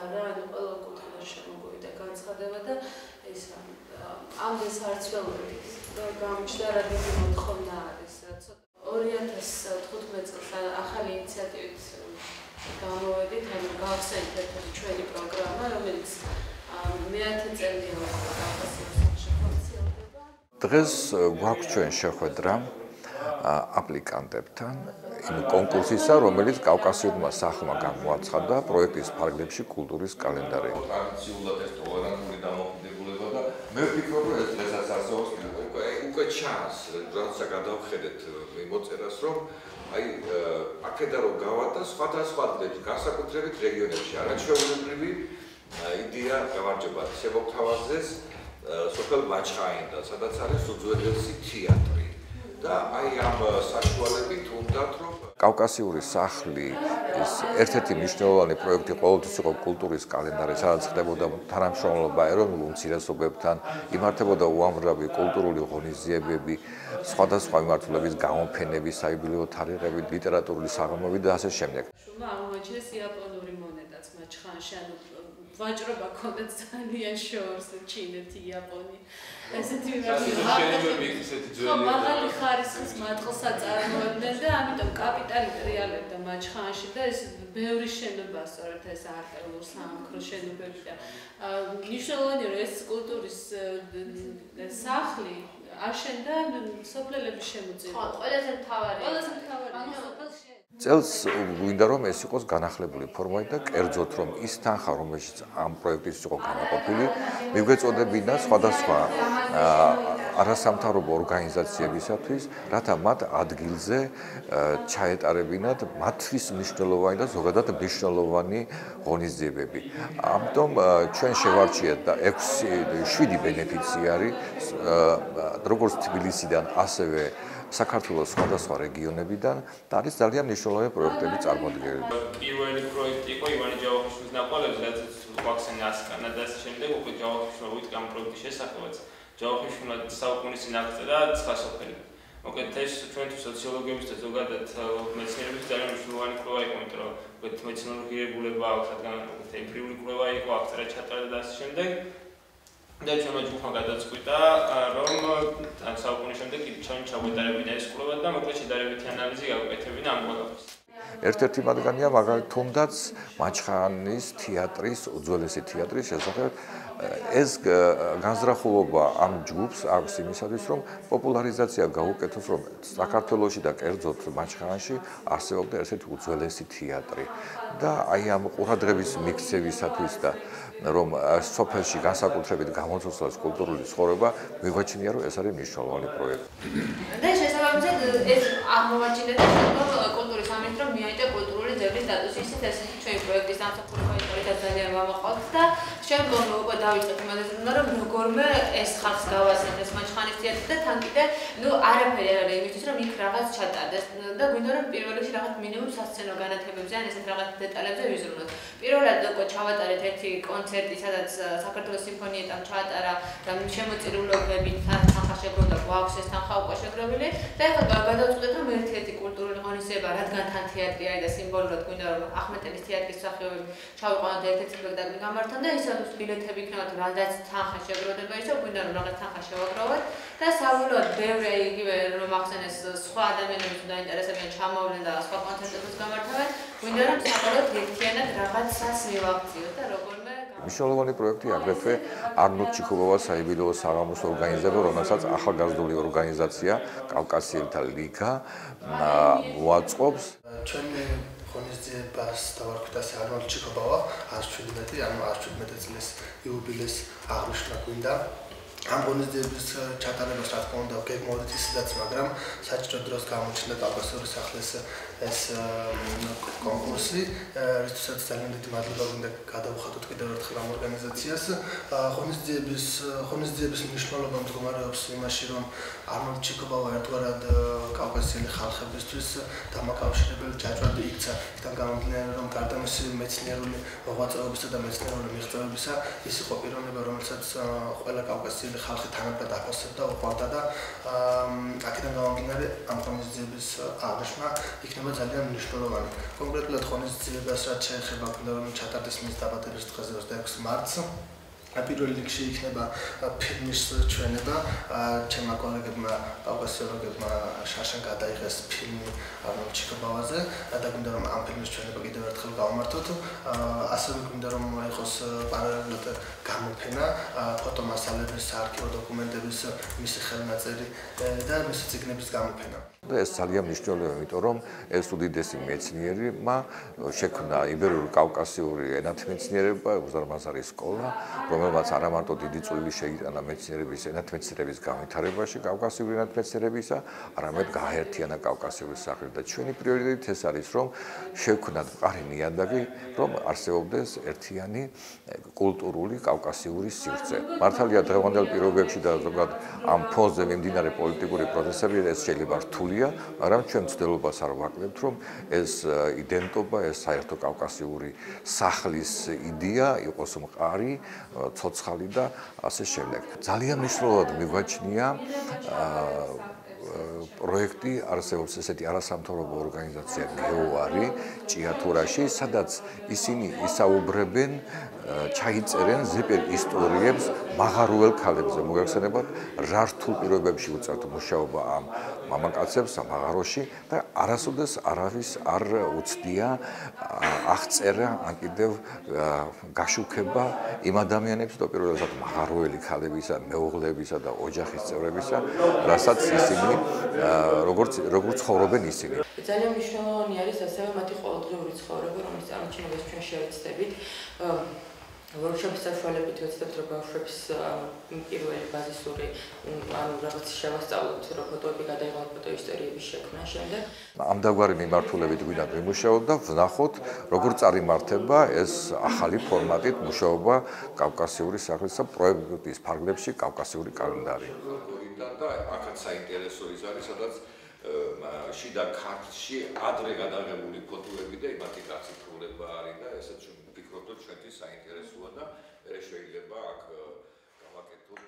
არა, ანუ ყველა კუთხიდან შემოგვივიდა განცხადება და ეს ამდენ საარცველობით გამოჩნდა რა დიდი მოთხოვნა არის. 2015 წელს ახალი ინიციატივით გამოვედით, ანუ გავხსენით ერთ-ერთი ჩვენი პროგრამა, რომელიც მე-10 წელია კავკასიურ სახლში ხორციელდება. დღეს გვაქვს ჩვენ შეხვედრა აპლიკანტებთან იმ კონკურსისა, რომელიც კავკასიურმა სახლმა გამოაცხადა პროექტის ფარგლებში კულტურის კალენდარი. ტრადიციულად ეს ტოლერანტული დამოკიდებულება და მე ვფიქრობ, რომ ეს დღესაც არსებობს უკვე ჩანს, როდესაც გადავხედეთ მოწერას, რომ აი აქედან რომ გავადა სხვადასხვა დღეებში, განსაკუთრებით რეგიონებში, არაჩვეულებრივი იდეა გამარჯვება შემოგთავაზეს სოფელ მაჩხაინდა, სადაც არის უძველესი თეატრი. და აი ამ საშუალებით უნდათ რომ კავკასიური სახლი ეს ერთ-ერთი მნიშვნელოვანი პროექტი ყოველთვის იყო კულტურის კალენდარი, სადაც ხდებოდა თანამშრომლობა ეროვნულ უმცირესობებთან, იმართებოდა უამრავი კულტურული ღონისძიებები, სხვადასხვა მიმართულების გამოფენები, საიუბილეო თარიღები, ლიტერატურული საღამოები და ასე შემდეგ. აღმოაჩინეს იაპონური მონეტაც მაჩხანში, ანუ ვაჭრობა ქონდათ ძალიან შორს ჩინეთი, იაპონი. ესეთი მაღალი ხარისხის მატყლს აწარმოებდნენ და ამიტომ კაპიტალი ტრიალებდა მაჩხანში და ეს ბევრი შენობა სწორედ ეს არტელურ სამექრო შენობები და მნიშვნელოვანია რომ ეს კულტურის სახლი აშენდა სოფლელების შემოწირულობ. ყველაზე მთავარი. წელს გვინდა რომ ეს იყოს განახლებული ფორმატი და კერძოდ რომ ის თანხა რომელშიც ამ პროექტის იყო გამოყოფილი მიგვეწოდებინა სხვადასხვა არასამთავრობო ორგანიზაციებისათვის, რათა მათ ადგილზე ჩაეტარებინათ მათთვის მნიშვნელოვანი და ზოგადად მნიშვნელოვანი ღონისძიებები. ამიტომ ჩვენ შევარჩიეთ და 7 ბენეფიციარი როგორც თბილისიდან, ასევე საქართველოს სხვადასხვა რეგიონებიდან და არის ძალიან მნიშვნელოვანი პროექტები წარმოდგენილი. პირველი პროექტი იყო ივანე ჯავახიშვილის ნაკვალევზე, რაც გვახსენა ასკანა და შემდეგ უკვე ჯავახიშვილმა უიტკა ამ პროექტის შესახებაც. ჯავახიშვილმა საუკუნის წინ აღწერა 9 სოფელი. მოკლედ ეს ჩვენთვის სოციოლოგების და ზოგადად მეცნიერების ძალიან მნიშვნელოვანი კვლევა იყო, იმიტომ რომ მეცნიერული ღირებულება აქვს, რადგან ემპირიული კვლევა იყო, აღწერა ჩატარდა და ასე შემდეგ. და ჩვენმა ჯგუფმა გადაწყვიტა, რომ საუკუნის შემდეგ ჩვენ ჩაგვეტარებინა ეს კვლევა და მოკლედ შედარებითი ანალიზი გავუკეთებინა ამ ყველაფერს. ერთ-ერთი მათგანია მაგალითად თუნდაც მაჩხანის თეატრის, უძველესი თეატრის შესახებ ეს განზრახულობა ამ ჯგუფს აქვს იმისათვის, რომ პოპულარიზაცია გაუკეთოს, რომ საქართველოში და კერძოდ მაჩხანაში არსებობდა ერთ-ერთი უძველესი თეატრი და აი ამ ყურადღების მიქცევისათვის და რომ სოფელში განსაკუთრებით გამოცვლას კულტურული ცხოვრება მიგვაჩნია, რომ ეს არის მნიშვნელოვანი პროექტი. და შესაბამისად ეს აღმოვაჩინეთ, რომ კულტურის სამინისტრო მიაიტა კულტურული ძეგლის სტატუსი, ისიც ეს ჩვენი პროექტის დამსახურება იყო ძალიან გამაყავთ და შემდგომ უკვე დავიწყეთ იმაზე, რომ როგორმე ეს ხალხს გავასწრებს მაჩხანის თეატრი და თან კიდე არაფერი არ არის იმისთვის, რომ იქ რაღაც ჩატარდეს და გვინდა რომ პირველ რიგში რაღაც მინიმუმ სასცენო განათებებზე ან ესეთ რაღაც დეტალებზე ვიზრუნოთ. პირველად უკვე ჩავატარეთ ერთი კონცერტი, სადაც საქართველოს სიმფონიეტამ ჩაატარა და შემოწირულობებით თანხა შეგროვდა, გვაქვს ეს თანხა უკვე შეგროვილი და ეხლა გადავწყვეტეთ, რომ ერთ-ერთი კულტურული ღონისძიება, რადგან თან თეატრი არის და სიმბოლურად გვინდა რომ ახმეტელის თეატრის მსახიობები ჩავიყვანოთ ერთ-ერთი სპექტაკლი გამართონ და ისე ბილეთები იქნებათ, რადგან თანხა შეგროვდება, ისე გვინდა რომ რაღაც თანხა შევაგროვოთ და საბოლოოდ ბევრი იგივე რომ ახსენეს სხვა ადამიანები თუ დაინტერესებიან ჩამოვლენ და სხვა კონცერტებიც გამართავენ, გვინდა რომ საბოლოოდ ერთიანად რაღაცას მივაქციოთ და როგორმე მნიშვნელოვანი პროექტი აგრეთვე არნოლდ ჩიქობოვას საიუბილეო საღამოს ორგანიზება, რომელსაც ახალგაზრდული ორგანიზაცია კავკასიელთა ლიგა მოაწყობს. ჩვენი ღონისძიებას დავარქვით ასე არნოლდ ჩიქობოვა 117, ანუ 117 წლის იუბილეს აღნიშნა გვინდა. ამ ღონისძიების ჩატარებას რა თქმა უნდა გეგმავდით ისედაც, მაგრამ საჭირო დროს გამოჩნდა კავკასიური სახლის ეს კონკურსი, რისთვისაც ძალიან დიდი მადლობა უნდა გადავხატოთ კიდევ ერთხელ მიკითხა ამ ორგანიზაციას. ღონისძიების მნიშვნელობა მდგომარეობს იმაში, რომ არნოლდ ჩიკობავა ერთგვარად კავკასიელი ხალხებისთვის დამაკავშირებელი ჯაჭვად იქცა. იქიდან გამომდინარე, რომ გარდა მისი მეცნიერული მოღვაწეობისა და მეცნიერული მიღწევებისა, ის იყო პიროვნება, რომელსაც ყველა კავკასიელი ხალხი თანაბრად აფასებდა, უყვარდა და აქედან გამომდინარე ამ ღონისძიების აღნიშვნა იქნება ძალიან მნიშვნელოვანი. კონკრეტულად ღონისძიებას რაც შეეხება, გვინდა რომ ჩატარდეს მის დაბადების დღეზე 26 მარტს. პირველ რიგში იქნება ფილმის ჩვენება, ჩემმა კოლეგებმა, კავკასიოლოგებმა შარშან გადაიღეს ფილმი არნოლდ ჩიკობავაზე და გვინდა რომ ამ ფილმის ჩვენება კიდევ ერთხელ გავმართოთ. ასევე გვინდა რომ იყოს პარალელურად გამოფენა ფოტომასალების, საარქივო დოკუმენტების, მისი ხელნაწერი და მისი წიგნების გამოფენა. და ეს ძალიან მნიშვნელოვანია, იმიტომ რომ ეს უდიდესი მეცნიერმა შექმნა იბერიული კავკასიური ენათმეცნიერება, უზარმაზარი სკოლა, რომელმაც არა მარტო დიდი წვლილი შეიტანა მეცნიერების ენათმეცნიერების განვითარებაში კავკასიური ენათმეცნიერებისა, არამედ გააერთიანა კავკასიური სახელი და ჩვენი პრიორიტეტი ეს არის, რომ შევქმნათ მყარი ნიადაგი, რომ არსებობდეს ერთიანი კულტურული კავკასიური სივრცე. მართალია დღევანდელ პირობებში და ზოგადად ამ ფონზე მიმდინარე პოლიტიკური პროცესები ეს შეიძლება რთულია, მაგრამ ჩვენ ცდილობას არ ვაკლებთ, რომ ეს იდენტობა, ეს საერთო კავკასიური სახლის იდეა იყოს მყარი, ცოცხალი და ასე შემდეგ. ძალიან მნიშვნელოვნად მიგვაჩნია პროექტი არსებობს ესეთი არასამთავრობო ორგანიზაცია გეოარი ჭიათურაში, სადაც ისინი ისაუბრებენ, ჩაიწერენ ზეპირ ისტორიებს მაღაროელ ქალებზე. მოგეხსენებათ, რა რთულ პირობებში უწევთ მუშაობა ამ მამაკაცებს მაღაროში და არასოდეს არავის არ უცდია აღწერა ან კიდევ გაშუქება იმ ადამიანებს, პირველად მაღაროელი ქალებისა, მეუღლებისა და ოჯახის წევრებისა, რასაც ისინი როგორც ცხოვრობენ ისინი. ძალიან მნიშვნელოვანი არის ასევე მათი ყოველდღიური ცხოვრება, რომლის წარმოჩენებას ჩვენ შევეცდებით. ვორქშოპის საშუალებით ვეცდებთ, რომ ბავშვებს პირველი ბაზისური ანუ რაღაც შევასწავლოთ, რომ ფოტოები გადაიღოთ, ფოტოისტორიების შექმნა შემდეგ. ამ დაგვარი მიმართულებით გვინდა ვიმუშაოთ და ვნახოთ, როგორ წარიმართება ეს ახალი ფორმატით მუშაობა კავკასიური სახლის პროექტის ფარგლებში კავკასიური კალენდარი. და აქაც საინტერესო ის არის, სადაც შიდა ქართლში ადრე გადაღებული ფოტოები და იმათი გაციფრულება არის და ესეც ვფიქრობ, რომ ჩვენთვის საინტერესოა და მე შეიძლება აქ გავაკეთოთ